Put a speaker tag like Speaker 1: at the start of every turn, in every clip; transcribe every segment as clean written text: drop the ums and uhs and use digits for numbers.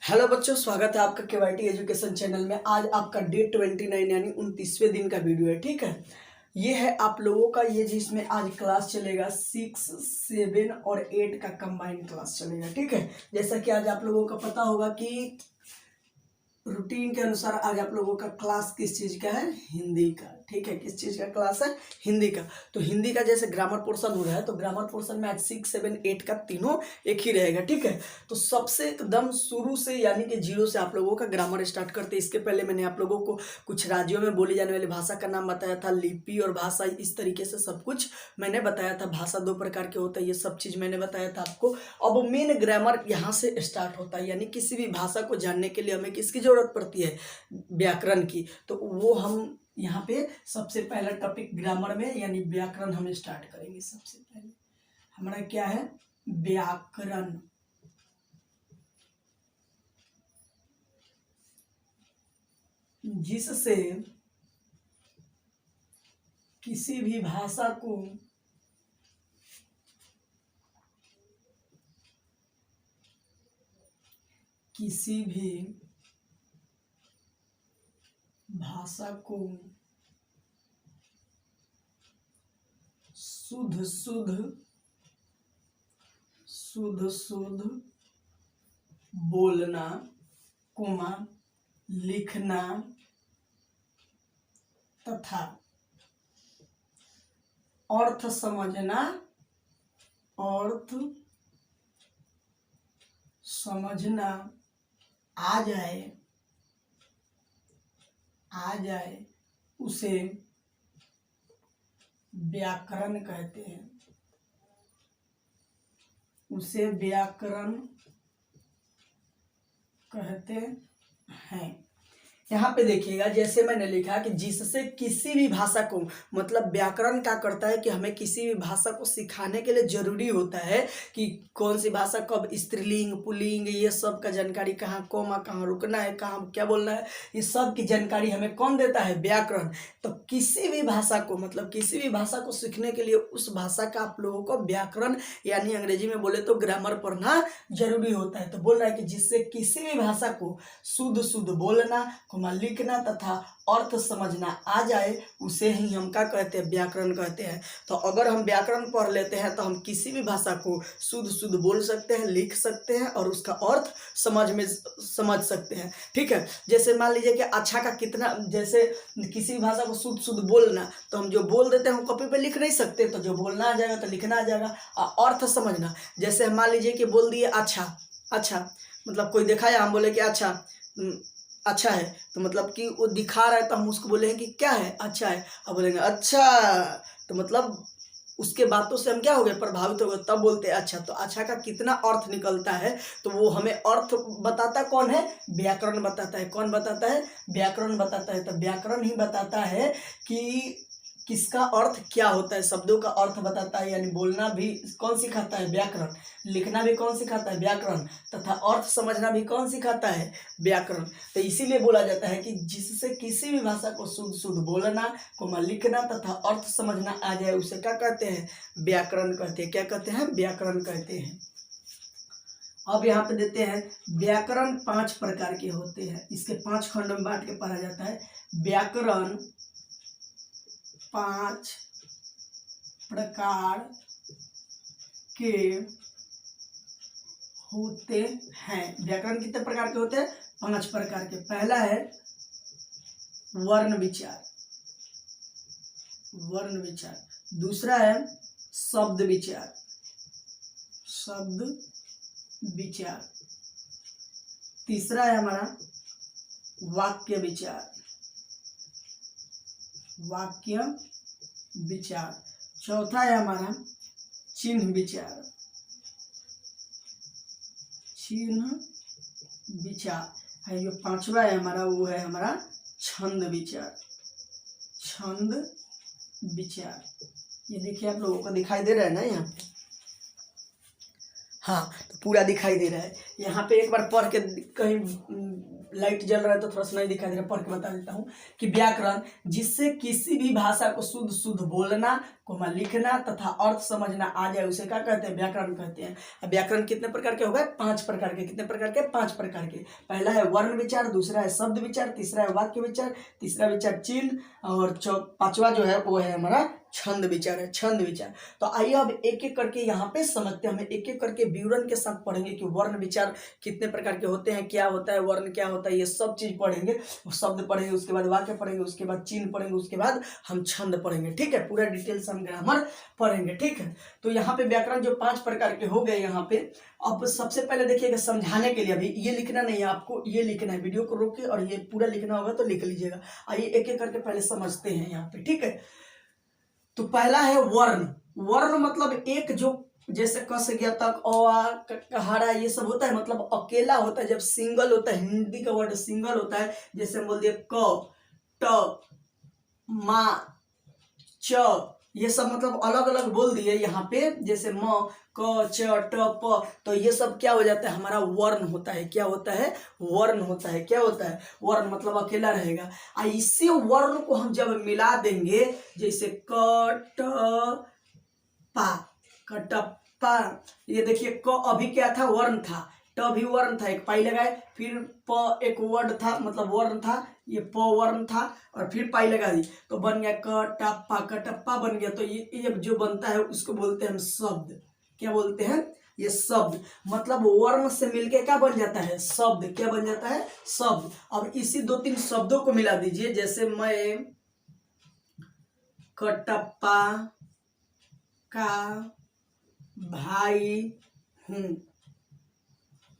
Speaker 1: Hello बच्चों, स्वागत है आपका केवाईटी एजुकेशन चैनल में। आज आपका डे 29 यानी 29वें दिन का वीडियो है। ठीक है, ये है आप लोगों का ये जिसमें आज क्लास चलेगा 6, 7 और 8 का कंबाइंड क्लास चलेगा। ठीक है, जैसा कि आज आप लोगों को पता होगा कि रूटीन के अनुसार आज आप लोगों का क्लास किस चीज़ का है? हिंदी का। ठीक है, किस चीज़ का क्लास है? हिंदी का। तो हिंदी का जैसे ग्रामर पोर्शन हो रहा है तो ग्रामर पोर्शन में आज 6, 7, 8 का तीनों एक ही रहेगा। ठीक है, तो सबसे एकदम शुरू से यानी कि जीरो से आप लोगों का ग्रामर स्टार्ट करते हैं। इसके पहले मैंने आप लोगों को कुछ राज्यों में बोली जाने वाली भाषा का नाम बताया था, लिपि और भाषा, इस तरीके से सब कुछ मैंने बताया था। भाषा 2 प्रकार के होता है, ये सब चीज़ मैंने बताया था आपको। अब मेन ग्रामर यहाँ से स्टार्ट होता है, यानी किसी भी भाषा को जानने के लिए हमें किसकी जरूरत पड़ती है? व्याकरण की। तो वो हम यहाँ पे सबसे पहला टॉपिक ग्रामर में यानी व्याकरण हम स्टार्ट करेंगे। सबसे पहले हमारा क्या है? व्याकरण। जिससे किसी भी भाषा को शुद्ध शुद्ध बोलना, लिखना तथा अर्थ समझना आ जाए उसे व्याकरण कहते हैं। यहाँ पे देखिएगा, जैसे मैंने लिखा कि जिससे किसी भी भाषा को, मतलब व्याकरण क्या करता है कि हमें किसी भी भाषा को सिखाने के लिए जरूरी होता है कि कौन सी भाषा कब स्त्रीलिंग पुल्लिंग ये सब का जानकारी, कहाँ कोमा, कहाँ रुकना है, कहाँ क्या बोलना है, ये सब की जानकारी हमें कौन देता है? व्याकरण। तो किसी भी भाषा को, मतलब किसी भी भाषा को सीखने के लिए उस भाषा का आप लोगों को व्याकरण यानी अंग्रेजी में बोले तो ग्रामर पढ़ना जरूरी होता है। तो बोल रहा है कि जिससे किसी भी भाषा को शुद्ध बोलना, लिखना तथा अर्थ समझना आ जाए उसे ही हम क्या कहते हैं? व्याकरण कहते हैं। तो अगर हम व्याकरण पढ़ लेते हैं तो हम किसी भी भाषा को शुद्ध बोल सकते हैं, लिख सकते हैं और उसका अर्थ समझ सकते हैं। ठीक है, जैसे मान लीजिए कि अच्छा का कितना, जैसे किसी भी भाषा को शुद्ध बोलना, तो हम जो बोल देते हैं हम कॉपी पे लिख नहीं सकते, तो जो बोलना आ जाएगा तो लिखना आ जाएगा। और अर्थ समझना, जैसे हम मान लीजिए कि बोल दिए अच्छा, मतलब कोई देखा है, हम बोले कि अच्छा है, तो मतलब कि वो दिखा रहा है तो हम उसको बोलेंगे कि क्या है? अच्छा है। अब बोलेंगे अच्छा, तो मतलब उसके बातों से हम क्या हो गए? प्रभावित हो गए, तब बोलते हैं अच्छा। तो अच्छा का कितना अर्थ निकलता है, तो वो हमें अर्थ बताता कौन है? व्याकरण बताता है। कौन बताता है? व्याकरण बताता है। तो व्याकरण ही बताता है कि किसका अर्थ क्या होता है, शब्दों का अर्थ बताता है। यानी बोलना भी कौन सिखाता है? व्याकरण। लिखना भी कौन सिखाता है? व्याकरण। तथा अर्थ समझना भी कौन सिखाता है? व्याकरण। तो इसीलिए बोला जाता है कि जिससे किसी भी भाषा को शुद्ध बोलना, लिखना तथा अर्थ समझना आ जाए उसे क्या कहते हैं? व्याकरण कहते हैं। क्या कहते हैं? व्याकरण कहते हैं। अब यहाँ पे देते हैं व्याकरण 5 प्रकार के होते हैं। इसके 5 खंडों में बांट के पढ़ा जाता है। व्याकरण 5 प्रकार के होते हैं। व्याकरण कितने प्रकार के होते हैं? 5 प्रकार के। पहला है वर्ण विचार। दूसरा है शब्द विचार। तीसरा है हमारा वाक्य विचार। चौथा है हमारा चिन्ह विचार। है जो पांचवा है हमारा, वो है हमारा छंद विचार। ये देखिए आप लोगों को दिखाई दे रहा है ना यहाँ पे? हाँ, तो पूरा दिखाई दे रहा है। यहाँ पे एक बार पढ़ के, कहीं लाइट जल रहा है तो थोड़ा सा नहीं दिखाई दे रहा, पढ़ के बता देता हूँ कि व्याकरण जिससे किसी भी भाषा को शुद्ध शुद्ध बोलना, कोमा लिखना तथा अर्थ समझना आ जाए, उसे क्या कहते हैं? व्याकरण कहते हैं। अब व्याकरण कितने प्रकार के हो गए? 5 प्रकार के। कितने प्रकार के? 5 प्रकार के। पहला है वर्ण विचार, दूसरा है शब्द विचार, तीसरा है वाक्य विचार, तीसरा विचार चिन्ह, और पांचवा जो है वो है हमारा छंद विचार है, छंद विचार। तो आइए अब एक एक करके यहाँ पे समझते हैं। हमें एक एक करके विवरण के साथ पढ़ेंगे कि वर्ण विचार कितने प्रकार के होते हैं, क्या होता है वर्ण, क्या होता है, ये सब चीज पढ़ेंगे। शब्द पढ़ेंगे, उसके बाद वाक्य पढ़ेंगे, उसके बाद चिन्ह पढ़ेंगे, उसके बाद हम छंद पढ़ेंगे। ठीक है, पूरा डिटेल से हम ग्रामर पढ़ेंगे। ठीक है, तो यहाँ पे व्याकरण जो 5 प्रकार के हो गए यहाँ पे। अब सबसे पहले देखिएगा, समझाने के लिए अभी ये लिखना नहीं है आपको, ये लिखना है, वीडियो को रोक के और ये पूरा लिखना होगा तो लिख लीजिएगा। आइए एक एक करके पहले समझते हैं यहाँ पे। ठीक है, तो पहला है वर्ण। वर्ण मतलब एक जो, जैसे क से ज्ञ तक, अ आ कहारा, ये सब होता है, मतलब अकेला होता है। जब सिंगल होता है, हिंदी का वर्ड सिंगल होता है, जैसे हम बोल दिए क, ट, मा, च, ये सब मतलब अलग अलग बोल दिए यहाँ पे, जैसे म, क, च, ट, प, तो ये सब क्या हो जाता है? हमारा वर्ण होता है। क्या होता है? वर्ण होता है। क्या होता है? वर्ण मतलब अकेला रहेगा। इसी वर्ण को हम जब मिला देंगे, जैसे क, ट, पा, कटप्पा, ये देखिए क अभी क्या था? वर्ण था, ट भी वर्ण था, एक पाई लगाए, फिर प एक वर्ड था, मतलब वर्ण था, ये प वर्ण था, और फिर पाई लगा दी तो बन गया कटप्पा, कटप्पा बन गया। तो ये जो बनता है उसको बोलते हैं हम शब्द। क्या बोलते हैं? ये शब्द, मतलब वर्ण से मिलके क्या बन जाता है? शब्द। क्या बन जाता है? शब्द। अब इसी 2-3 शब्दों को मिला दीजिए, जैसे मैं कटप्पा का भाई हूँ,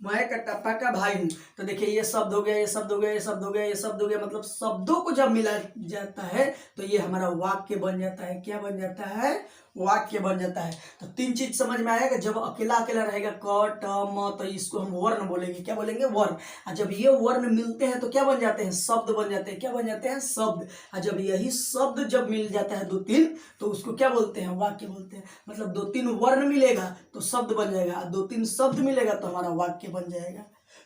Speaker 1: मैं कटप्पा का भाई हूँ। तो देखिए ये शब्द हो गया, ये शब्द हो गया, ये शब्द हो गया, ये शब्द हो गया, मतलब शब्दों को जब मिला जाता है तो ये हमारा वाक्य बन जाता है। क्या बन जाता है? वाक्य बन जाता है। तो 3 चीज समझ में आएगा। जब अकेला अकेला रहेगा क, ट, म, तो इसको हम वर्ण बोलेंगे। क्या बोलेंगे? वर्ण। और जब ये वर्ण मिलते हैं तो क्या बन जाते हैं? शब्द बन जाते हैं। क्या बन जाते हैं? शब्द। और जब यही शब्द जब मिल जाता है 2-3, तो उसको क्या बोलते हैं? वाक्य बोलते हैं। मतलब 2-3 वर्ण मिलेगा तो शब्द बन जाएगा, 2-3 शब्द मिलेगा तो हमारा वाक्य बन जाएगा।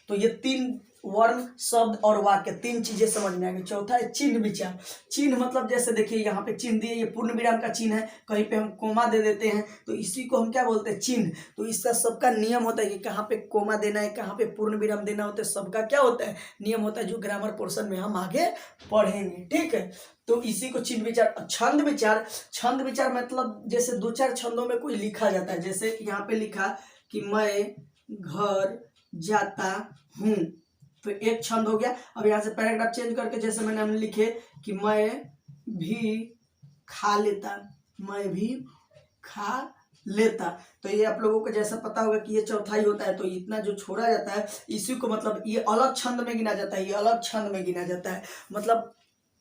Speaker 1: तो ये 3 वर्ण, शब्द और वाक्य, 3 चीजें समझ में आ गई। चौथा है चिन्ह विचार। चिन्ह मतलब जैसे देखिए यहाँ पे चिन्ह दिए, ये पूर्ण विराम का चिन्ह है, कहीं पे हम कोमा दे देते हैं तो इसी को हम क्या बोलते हैं? चिन्ह। तो इसका सबका नियम होता है कि कहाँ पे कोमा देना है, कहाँ पे पूर्ण विराम देना होता है, सबका क्या होता है? नियम होता है, जो ग्रामर पोर्शन में हम आगे पढ़ेंगे। ठीक है, तो इसी को चिन्ह विचार। छंद विचार। छंद विचार मतलब जैसे 2-4 छंदों में कोई लिखा जाता है, जैसे यहाँ पे लिखा कि मैं घर जाता हूँ, तो एक छंद हो गया। अब यहाँ से पैराग्राफ चेंज करके जैसे मैंने हम लिखे कि मैं भी खा लेता, मैं भी खा लेता, तो ये आप लोगों को जैसा पता होगा कि ये चौथाई होता है, तो इतना जो छोड़ा जाता है इसी को मतलब ये अलग छंद में गिना जाता है, ये अलग छंद में गिना जाता है, मतलब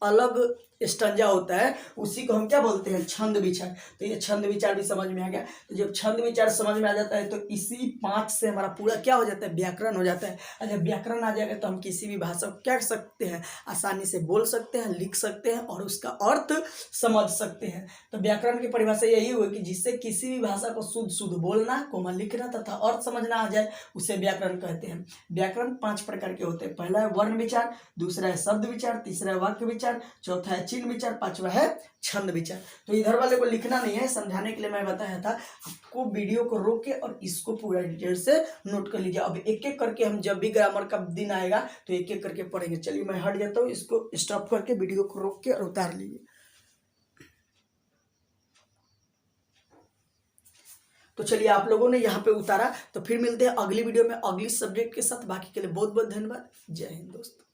Speaker 1: अलग स्टंजा होता है, उसी को हम क्या बोलते हैं? छंद विचार। तो ये छंद विचार भी समझ में आ गया। तो जब छंद विचार समझ में आ जाता है तो इसी 5 से हमारा पूरा क्या हो जाता है? व्याकरण हो जाता है। और जब व्याकरण आ जाएगा तो हम किसी भी भाषा को क्या कर सकते हैं? आसानी से बोल सकते हैं, लिख सकते हैं और उसका अर्थ समझ सकते हैं। तो व्याकरण की परिभाषा यही हुई कि जिससे किसी भी भाषा को शुद्ध शुद्ध बोलना, कोमा लिखना तथा अर्थ समझना आ जाए, उसे व्याकरण कहते हैं। व्याकरण 5 प्रकार के होते हैं। पहला है वर्ण विचार, दूसरा है शब्द विचार, तीसरा है वाक्य विचार, चौथा है चिन्ह विचार, पांचवा है छंद विचार। तो इधर वाले को लिखना नहीं है, समझाने के लिए मैं बताया था आपको। वीडियो को रोक के और इसको पूरा डिटेल से नोट कर लीजिए। अब एक एक करके हम जब भी ग्रामर का दिन आएगा तो एक एक करके पढ़ेंगे। चलिए मैं हट जाता हूँ, इसको स्टॉप करके वीडियो को रोक के और उतार लीजिए। तो चलिए आप लोगों ने यहाँ पे उतारा, तो फिर मिलते हैं अगली वीडियो में अगली सब्जेक्ट के साथ। बाकी के लिए बहुत बहुत धन्यवाद। जय हिंद दोस्तों।